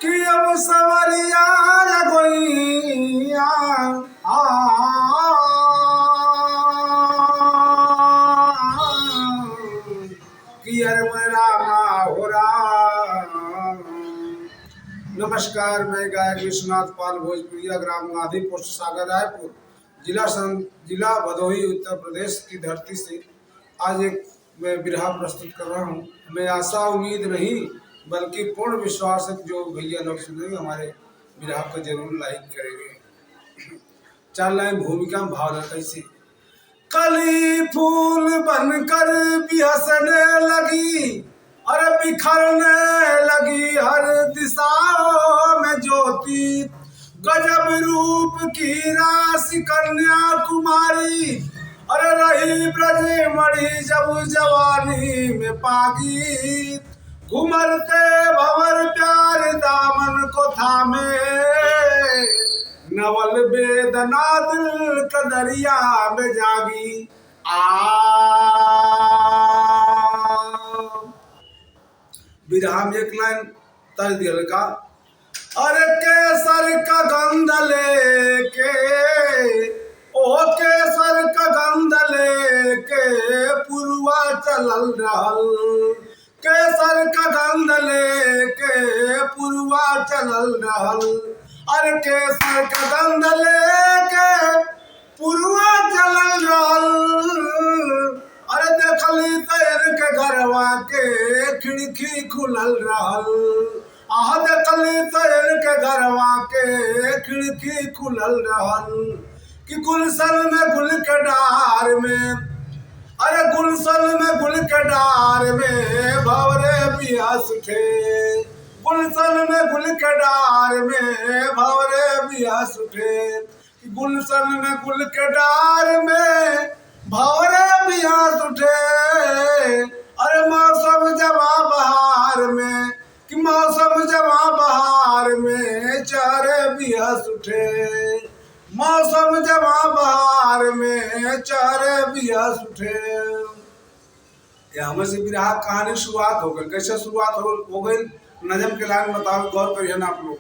कि अब सवरिया गोइया कि अरे मोरे रामा हो राम। नमस्कार, मैं गायक विश्वनाथ पाल भोजपुरिया, ग्राम गांधी पोस्ट सागर रायपुर, जिला भदोही उत्तर प्रदेश की धरती से आज एक मैं बिरहा प्रस्तुत कर रहा हूँ। मैं आशा उम्मीद नहीं बल्कि पूर्ण विश्वास है जो भैया लोग सुनेंगे हमारे बिरहा को जरूर लाइक करेंगे। चार लाइन भूमिका में भाव कैसे। कली फूल बनकर बिहसने लगी, अरे बिखरने लगी हर दिशाओं में ज्योति। गजब रूप की राशि कन्या कुमारी, अरे रही ब्रज मणि जब जवानी में पागी। घुमरते भंवर प्यार दामन को थामे, नवल वेदना दिल का दरिया में जागी। विराम एक लाइन तर्ज दिया का। अरे केसर का गंध लेके, ओ केसर का गंध लेके पुरवा चलल रहल। केसर का गंध लेके पुरवा चलल रहल। अरे केसर का गंध लेके पुरवा चलल रहल। अरे देखली तैर के घरवा के खिड़की खुलल रहल। आह देखली तैर के घरवा के खिड़की खुलल रहल। कि गुलशन में गुल के डार में, अरे गुलशन में गुल के डार में भंवरे बिहस उठे। गुलशन में गुल के डार में भंवरे बिहस उठे। गुलशन में गुल के डार में भंवरे बिहस उठे। अरे मौसम जवा बहार में, कि मौसम जवा बहार में चेहरे बिहस उठे। मौसम जवा बहार में चेहरे बिहस उठे। यहाँ से बिरहा कहानी शुरुआत हो गई। कैसे शुरुआत हो गई? नजम के लाइन बताओ, गौर करिए ना आप लोग।